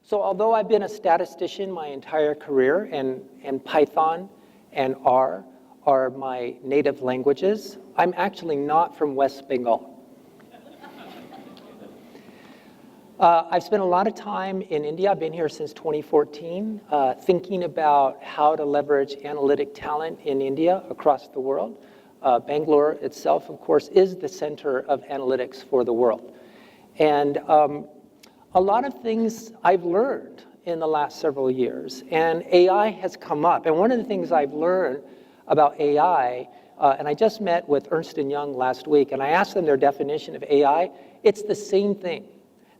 So although I've been a statistician my entire career, and Python and R are my native languages, I'm actually not from West Bengal. I've spent a lot of time in India. I've been here since 2014, thinking about how to leverage analytic talent in India across the world. Bangalore itself, of course, is the center of analytics for the world. And a lot of things I've learned in the last several years, and AI has come up. And one of the things I've learned about AI, and I just met with Ernst & Young last week, and I asked them their definition of AI. It's the same thing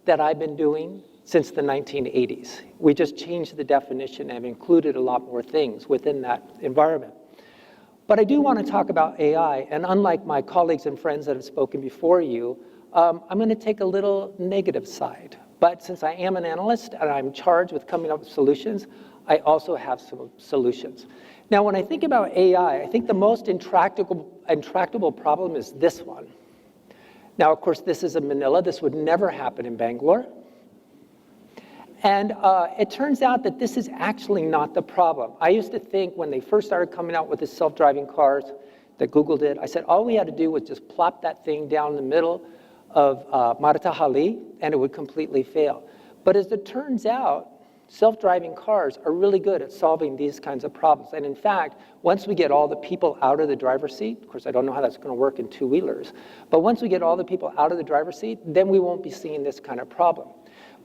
that I've been doing since the 1980s. We just changed the definition and included a lot more things within that environment. But I do want to talk about AI, and unlike my colleagues and friends that have spoken before you, I'm going to take a little negative side. But since I am an analyst and I'm charged with coming up with solutions, I also have some solutions. Now, when I think about AI, I think the most intractable problem is this one. Now, of course, this is in Manila. This would never happen in Bangalore. And it turns out that this is actually not the problem. I used to think when they first started coming out with the self-driving cars that Google did, I said all we had to do was just plop that thing down the middle of Maratahali, and it would completely fail. But as it turns out, self-driving cars are really good at solving these kinds of problems. And in fact, once we get all the people out of the driver's seat, of course, I don't know how that's going to work in two-wheelers, but once we get all the people out of the driver's seat, then we won't be seeing this kind of problem.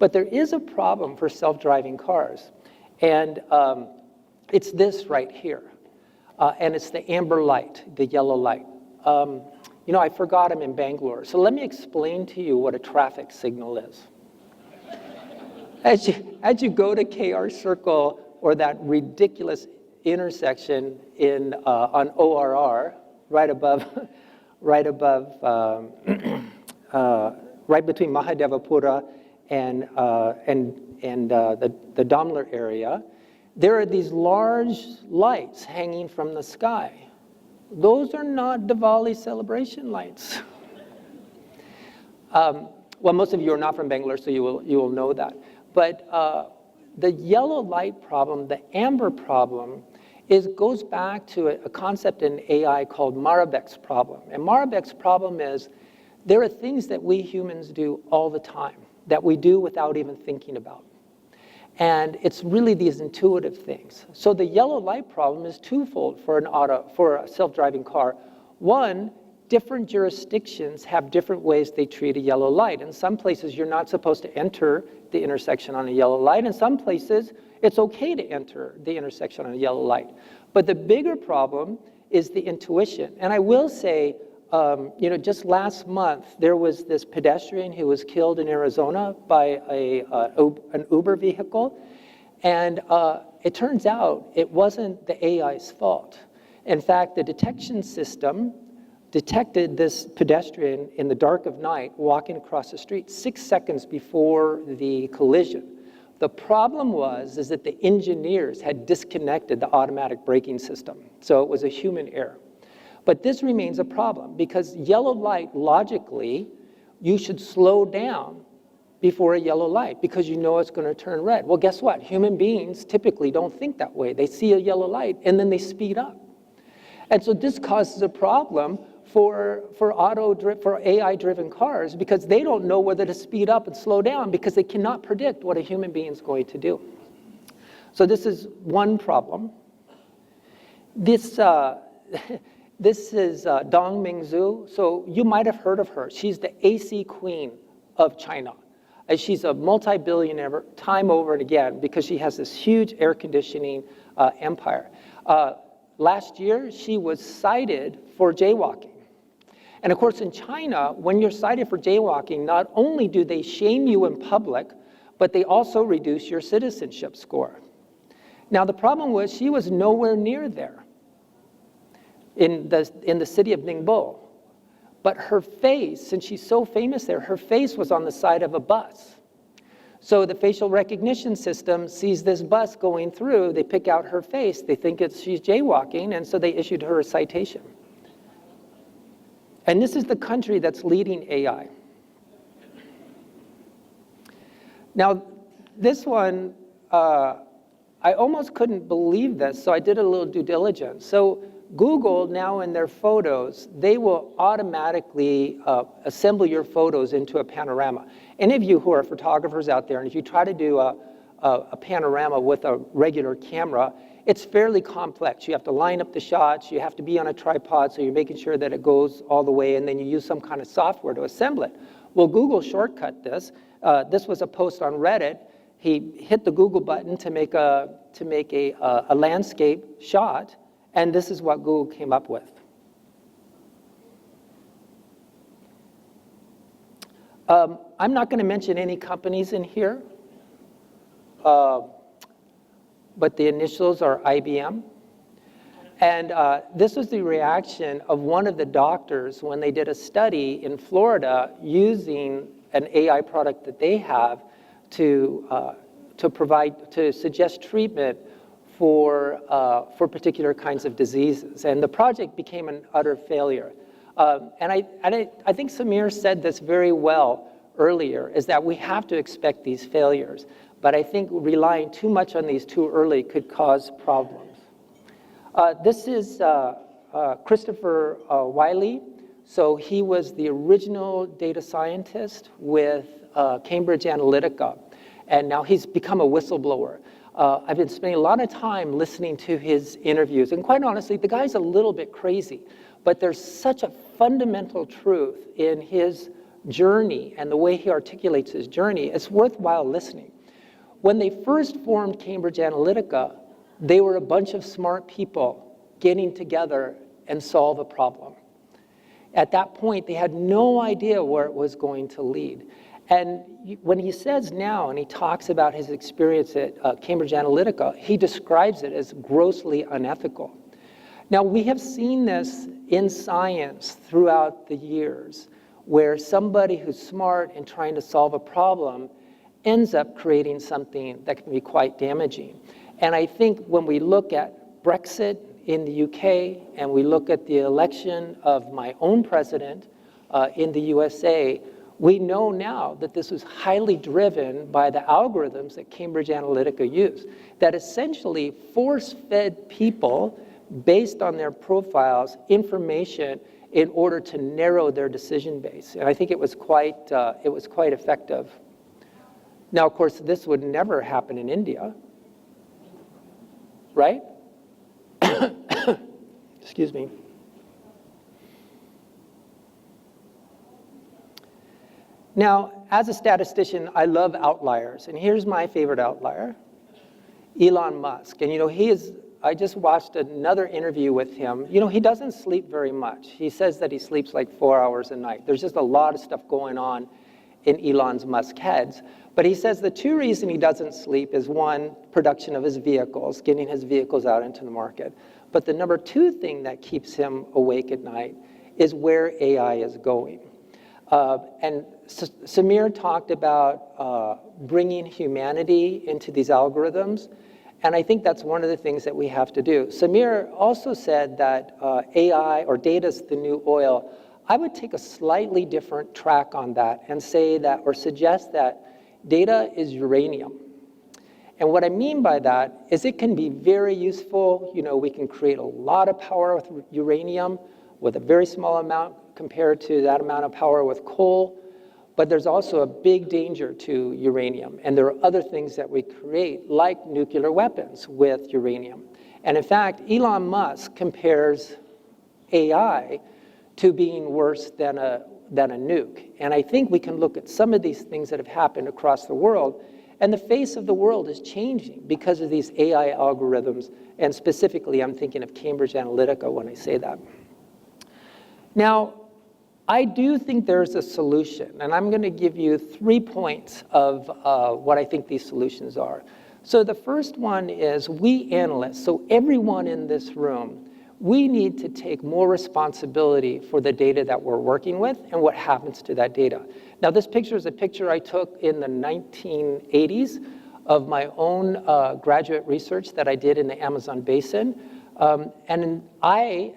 But there is a problem for self-driving cars, and it's this right here. And it's the amber light, the yellow light. You know, I forgot I'm in Bangalore, so let me explain to you what a traffic signal is. As you go to KR Circle or that ridiculous intersection on ORR, right between Mahadevapura and the Damlar area, there are these large lights hanging from the sky. Those are not Diwali celebration lights. Well, most of you are not from Bangalore, so you will know that. But the yellow light problem, the amber problem, goes back to a concept in AI called Moravec's problem. And Moravec's problem is there are things that we humans do all the time that we do without even thinking about. And it's really these intuitive things. So the yellow light problem is twofold for a self-driving car. One, different jurisdictions have different ways they treat a yellow light. In some places, you're not supposed to enter the intersection on a yellow light. In some places, it's okay to enter the intersection on a yellow light. But the bigger problem is the intuition. And I will say, you know, just last month, there was this pedestrian who was killed in Arizona by an Uber vehicle. And it turns out it wasn't the AI's fault. In fact, the detection system detected this pedestrian in the dark of night walking across the street 6 seconds before the collision. The problem is that the engineers had disconnected the automatic braking system. So it was a human error. But this remains a problem because yellow light, logically, you should slow down before a yellow light because you know it's going to turn red. Well, guess what? Human beings typically don't think that way. They see a yellow light and then they speed up. And so this causes a problem for AI-driven cars because they don't know whether to speed up and slow down because they cannot predict what a human being is going to do. So this is one problem. This is Dong Mingzhu. So you might have heard of her. She's the AC queen of China. She's a multi-billionaire time over and again because she has this huge air conditioning empire. Last year, she was cited for jaywalking. And of course, in China, when you're cited for jaywalking, not only do they shame you in public, but they also reduce your citizenship score. Now, the problem was she was nowhere near there in the city of Ningbo. But her face, since she's so famous there, her face was on the side of a bus. So the facial recognition system sees this bus going through, they pick out her face, they think she's jaywalking, and so they issued her a citation. And this is the country that's leading AI. Now, this one, I almost couldn't believe this, so I did a little due diligence. So Google now in their photos, they will automatically assemble your photos into a panorama. Any of you who are photographers out there, and if you try to do a panorama with a regular camera, it's fairly complex. You have to line up the shots, you have to be on a tripod, so you're making sure that it goes all the way, and then you use some kind of software to assemble it. Well, Google shortcut this. This was a post on Reddit. He hit the Google button to make a landscape shot, and this is what Google came up with. I'm not going to mention any companies in here, but the initials are IBM. And this was the reaction of one of the doctors when they did a study in Florida using an AI product that they have to suggest treatment for particular kinds of diseases. And the project became an utter failure. And I think Samir said this very well earlier, is that we have to expect these failures. But I think relying too much on these too early could cause problems. This is Christopher Wiley. So he was the original data scientist with Cambridge Analytica. And now he's become a whistleblower. I've been spending a lot of time listening to his interviews. And quite honestly, the guy's a little bit crazy. But there's such a fundamental truth in his journey and the way he articulates his journey, it's worthwhile listening. When they first formed Cambridge Analytica, they were a bunch of smart people getting together and solve a problem. At that point, they had no idea where it was going to lead. And when he says now, and he talks about his experience at Cambridge Analytica, he describes it as grossly unethical. Now, we have seen this in science throughout the years, where somebody who's smart and trying to solve a problem ends up creating something that can be quite damaging. And I think when we look at Brexit in the UK, and we look at the election of my own president in the USA, we know now that this was highly driven by the algorithms that Cambridge Analytica used, that essentially force-fed people, based on their profiles, information in order to narrow their decision base. And I think it was quite effective. Now, of course, this would never happen in India, right? Excuse me. Now, as a statistician, I love outliers. And here's my favorite outlier, Elon Musk. And I just watched another interview with him. He doesn't sleep very much. He says that he sleeps like 4 hours a night. There's just a lot of stuff going on in Elon Musk's heads. But he says the two reasons he doesn't sleep is one, production of his vehicles, getting his vehicles out into the market. But the number two thing that keeps him awake at night is where AI is going. And Samir talked about bringing humanity into these algorithms. And I think that's one of the things that we have to do. Samir also said that AI or data is the new oil. I would take a slightly different track on that and say that, or suggest that data is uranium. And what I mean by that is it can be very useful. We can create a lot of power with uranium with a very small amount compared to that amount of power with coal. But there's also a big danger to uranium. And there are other things that we create, like nuclear weapons with uranium. And in fact, Elon Musk compares AI to being worse than a nuke. And I think we can look at some of these things that have happened across the world, and the face of the world is changing because of these AI algorithms. And specifically, I'm thinking of Cambridge Analytica when I say that. Now, I do think there's a solution, and I'm going to give you 3 points of what I think these solutions are. So the first one is we analysts, so everyone in this room, we need to take more responsibility for the data that we're working with and what happens to that data. Now, this picture is a picture I took in the 1980s of my own graduate research that I did in the Amazon basin. And I,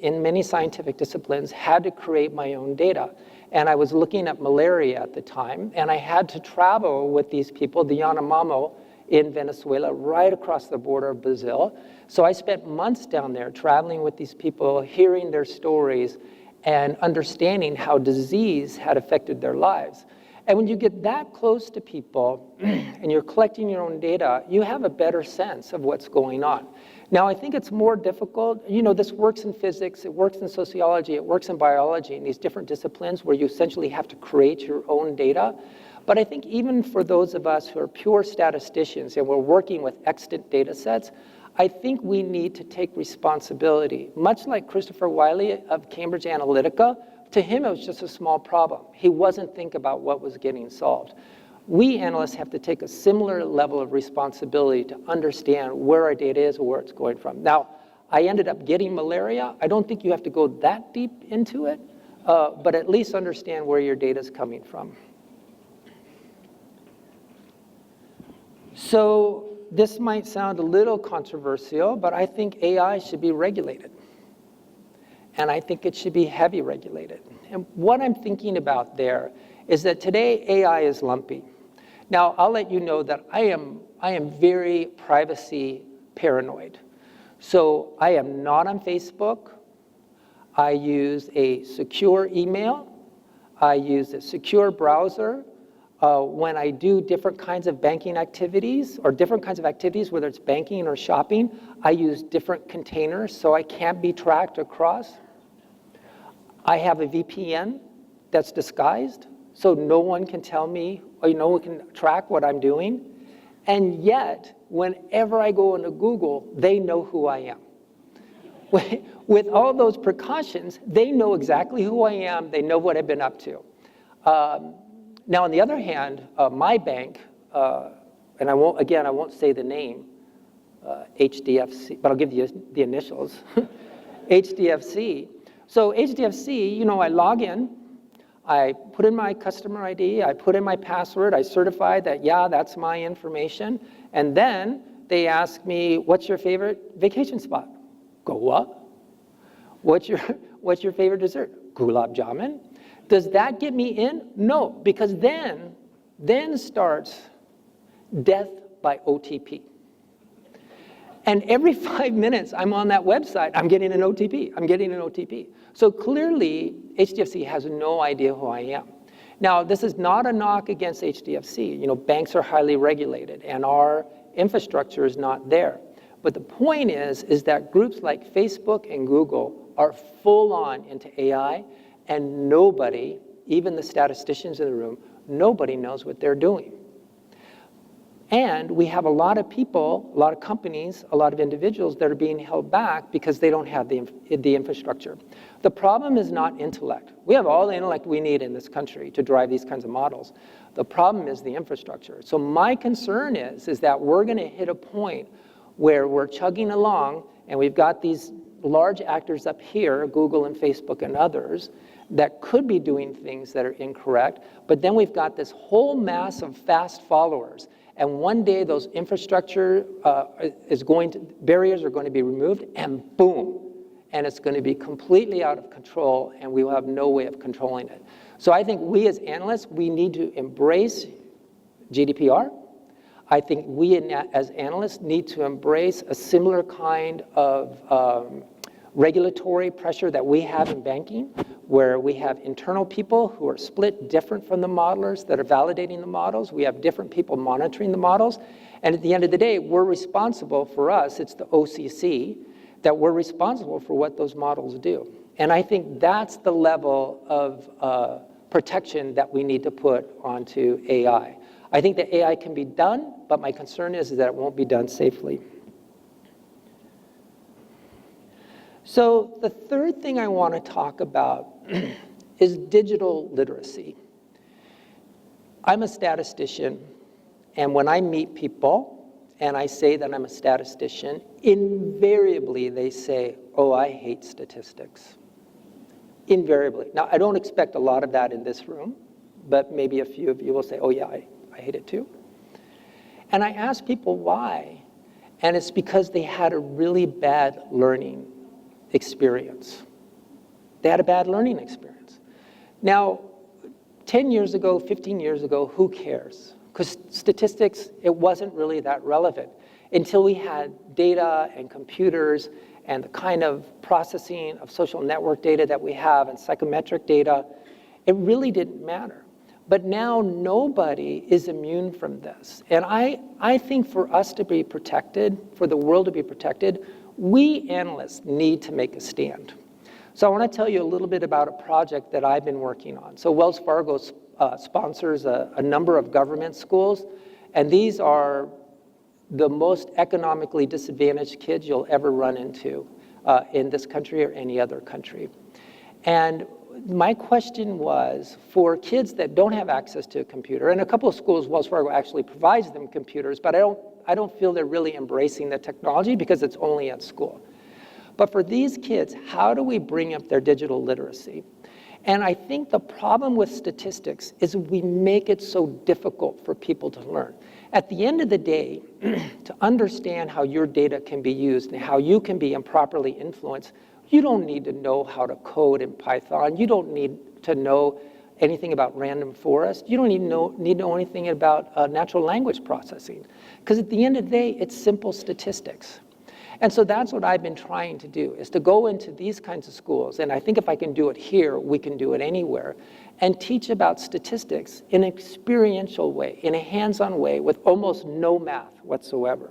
in many scientific disciplines, had to create my own data. and I was looking at malaria at the time, and I had to travel with these people, the Yanomamo in Venezuela, right across the border of Brazil. So I spent months down there traveling with these people, hearing their stories, and understanding how disease had affected their lives. And when you get that close to people and you're collecting your own data, you have a better sense of what's going on. Now, I think it's more difficult. You know, this works in physics, it works in sociology, it works in biology, in these different disciplines where you essentially have to create your own data. But I think even for those of us who are pure statisticians and we're working with extant data sets, I think we need to take responsibility. Much like Christopher Wiley of Cambridge Analytica, to him it was just a small problem. He wasn't thinking about what was getting solved. We analysts have to take a similar level of responsibility to understand where our data is or where it's going from. Now, I ended up getting malaria. I don't think you have to go that deep into it, but at least understand where your data is coming from. So this might sound a little controversial, but I think AI should be regulated. And I think it should be heavy regulated. And what I'm thinking about there is that today AI is lumpy. Now, I'll let you know that I am very privacy paranoid. So I am not on Facebook. I use a secure email. I use a secure browser. When I do different kinds of banking activities or different kinds of activities, whether it's banking or shopping, I use different containers so I can't be tracked across. I have a VPN that's disguised, so no one can tell me, or no one can track what I'm doing. And yet, whenever I go into Google, they know who I am. With all those precautions, they know exactly who I am, they know what I've been up to. Now, on the other hand, my bank, and I won't say the name, HDFC, but I'll give you the initials, HDFC. So HDFC, you know, I log in, I put in my customer ID, I put in my password, I certify that, yeah, that's my information, and then they ask me, what's your favorite vacation spot? Go what? What's your favorite dessert? Gulab jamun. Does that get me in? No, because then starts death by OTP. And every 5 minutes I'm on that website, I'm getting an OTP, I'm getting an OTP. So clearly, HDFC has no idea who I am. Now, this is not a knock against HDFC. You know, banks are highly regulated and our infrastructure is not there. But the point is that groups like Facebook and Google are full on into AI, and nobody, even the statisticians in the room, nobody knows what they're doing. And we have a lot of people, a lot of companies, a lot of individuals that are being held back because they don't have the infrastructure. The problem is not intellect. We have all the intellect we need in this country to drive these kinds of models. The problem is the infrastructure. So my concern is that we're going to hit a point where we're chugging along and we've got these large actors up here, Google and Facebook and others, that could be doing things that are incorrect, but then we've got this whole mass of fast followers. And one day those infrastructure barriers are going to be removed, and boom, and it's going to be completely out of control, and we will have no way of controlling it. So I think we as analysts, we need to embrace GDPR. I think we as analysts need to embrace a similar kind of regulatory pressure that we have in banking, where we have internal people who are split different from the modelers that are validating the models. We have different people monitoring the models. And at the end of the day, we're responsible for us, it's the OCC, that we're responsible for what those models do. And I think that's the level of protection that we need to put onto AI. I think that AI can be done, but my concern is that it won't be done safely. So the third thing I want to talk about is digital literacy. I'm a statistician, and when I meet people and I say that I'm a statistician, invariably they say, oh, I hate statistics. Invariably. Now, I don't expect a lot of that in this room, but maybe a few of you will say, oh yeah, I hate it too. And I ask people why, and it's because they had a really bad learning experience. They had a bad learning experience. Now, 10 years ago, 15 years ago, who cares? Because statistics, it wasn't really that relevant until we had data and computers and the kind of processing of social network data that we have and psychometric data. It really didn't matter. But now nobody is immune from this. And I think for us to be protected, for the world to be protected, we analysts need to make a stand. So I want to tell you a little bit about a project that I've been working on. So Wells Fargo sponsors a number of government schools, and these are the most economically disadvantaged kids you'll ever run into in this country or any other country. And my question was, for kids that don't have access to a computer, and a couple of schools, Wells Fargo actually provides them computers, but I don't feel they're really embracing the technology because it's only at school. But for these kids, how do we bring up their digital literacy? And I think the problem with statistics is we make it so difficult for people to learn. At the end of the day, to understand how your data can be used and how you can be improperly influenced, you don't need to know how to code in Python. You don't need to know anything about random forest. You don't need to know anything about natural language processing. Because at the end of the day, it's simple statistics. And so that's what I've been trying to do, is to go into these kinds of schools. And I think if I can do it here, we can do it anywhere. And teach about statistics in an experiential way, in a hands-on way, with almost no math whatsoever.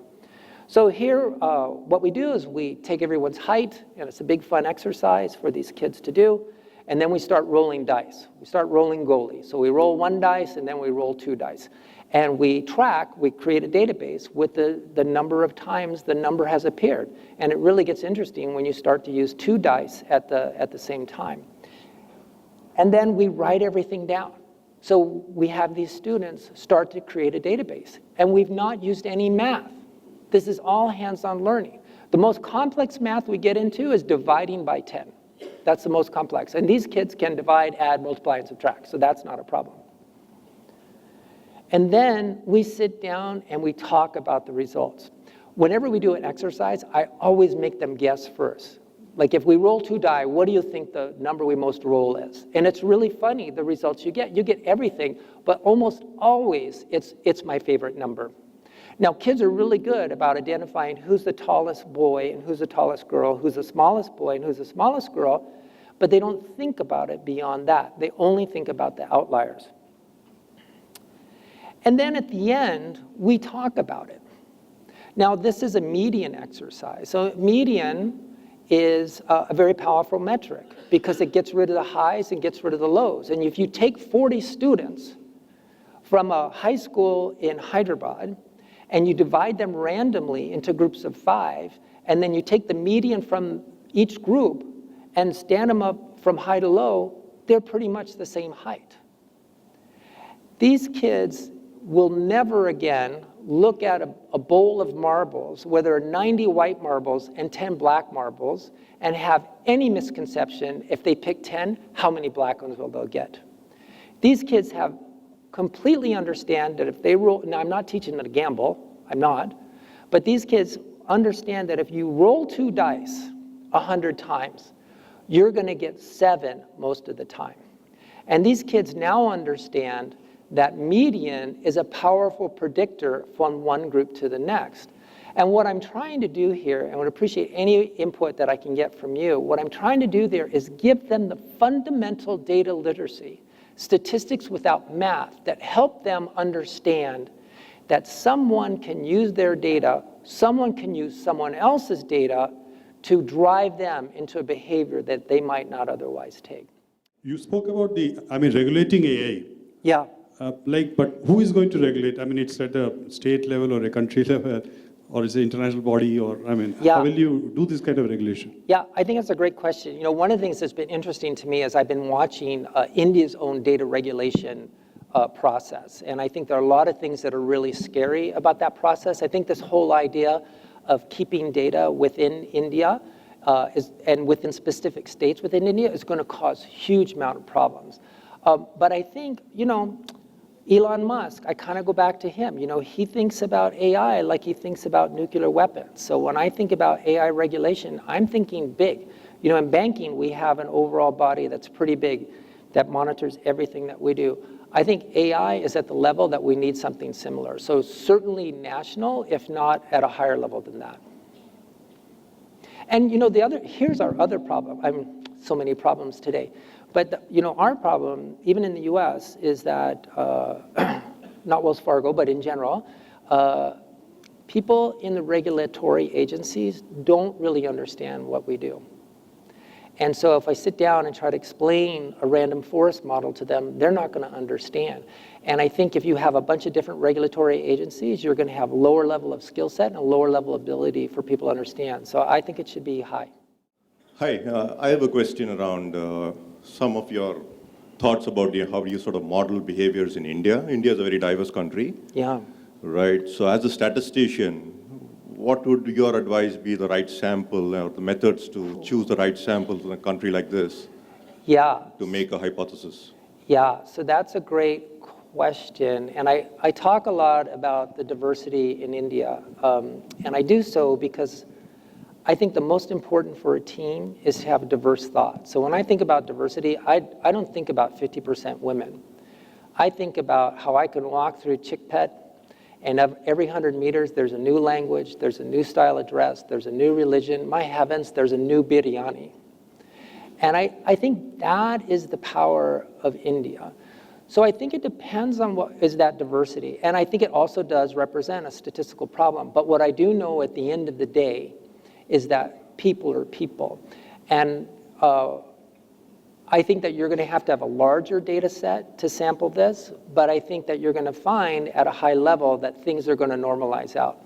So here, what we do is we take everyone's height, and it's a big fun exercise for these kids to do. And then we start rolling dice. We start rolling goalie. So we roll 1 dice, and then we roll 2 dice. And we create a database with the number of times the number has appeared. And it really gets interesting when you start to use 2 dice at the same time. And then we write everything down. So we have these students start to create a database. And we've not used any math. This is all hands-on learning. The most complex math we get into is dividing by 10. That's the most complex. And these kids can divide, add, multiply, and subtract. So that's not a problem. And then we sit down and we talk about the results. Whenever we do an exercise, I always make them guess first. Like if we roll 2 die, what do you think the number we most roll is? And it's really funny, the results you get. You get everything, but almost always it's my favorite number. Now, kids are really good about identifying who's the tallest boy and who's the tallest girl, who's the smallest boy and who's the smallest girl, but they don't think about it beyond that. They only think about the outliers. And then at the end, we talk about it. Now, this is a median exercise. So median is a very powerful metric because it gets rid of the highs and gets rid of the lows. And if you take 40 students from a high school in Hyderabad and you divide them randomly into groups of 5, and then you take the median from each group and stand them up from high to low, they're pretty much the same height. These kids will never again look at a bowl of marbles where there are 90 white marbles and 10 black marbles and have any misconception if they pick 10, how many black ones will they get. These kids have completely understand that if they roll, now I'm not teaching them to gamble, I'm not, but these kids understand that if you roll 2 dice 100 times, you're gonna get 7 most of the time. And these kids now understand that median is a powerful predictor from one group to the next. And what I'm trying to do here, and I would appreciate any input that I can get from you, what I'm trying to do there is give them the fundamental data literacy, statistics without math, that help them understand that someone can use their data, someone can use someone else's data to drive them into a behavior that they might not otherwise take. You spoke about regulating AI. Yeah. But who is going to regulate? I mean, it's at a state level or a country level, or is it an international body, or, how will you do this kind of regulation? Yeah, I think that's a great question. You know, one of the things that's been interesting to me is I've been watching India's own data regulation process. And I think there are a lot of things that are really scary about that process. I think this whole idea of keeping data within India and within specific states within India is going to cause huge amount of problems. But I think, Elon Musk, I kind of go back to him. He thinks about AI like he thinks about nuclear weapons. So when I think about AI regulation, I'm thinking big. In banking, we have an overall body that's pretty big. that monitors everything that we do. I think AI is at the level that we need something similar. So certainly national, if not at a higher level than that. And here's our other problem. I mean, so many problems today. But our problem, even in the US, is that, not Wells Fargo, but in general, people in the regulatory agencies don't really understand what we do. And so if I sit down and try to explain a random forest model to them, they're not going to understand. And I think if you have a bunch of different regulatory agencies, you're going to have a lower level of skill set and a lower level of ability for people to understand. So I think it should be high. Hi, I have a question around some of your thoughts about how you sort of model behaviors in India. India is a very diverse country. Yeah. Right, so as a statistician, what would your advice be the right sample or the methods to choose the right samples in a country like this? Yeah. To make a hypothesis? Yeah, so that's a great question. And I talk a lot about the diversity in India. And I do so because I think the most important for a team is to have diverse thought. So when I think about diversity, I don't think about 50% women. I think about how I can walk through Chickpet, and every 100 meters, there's a new language, there's a new style of dress, there's a new religion. My heavens, there's a new biryani. And I think that is the power of India. So I think it depends on what is that diversity. And I think it also does represent a statistical problem. But what I do know at the end of the day is that people are people. And I think that you're going to have a larger data set to sample this, but I think that you're going to find at a high level that things are going to normalize out.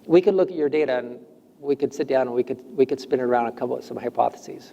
We could look at your data and we could sit down and we could spin around some hypotheses.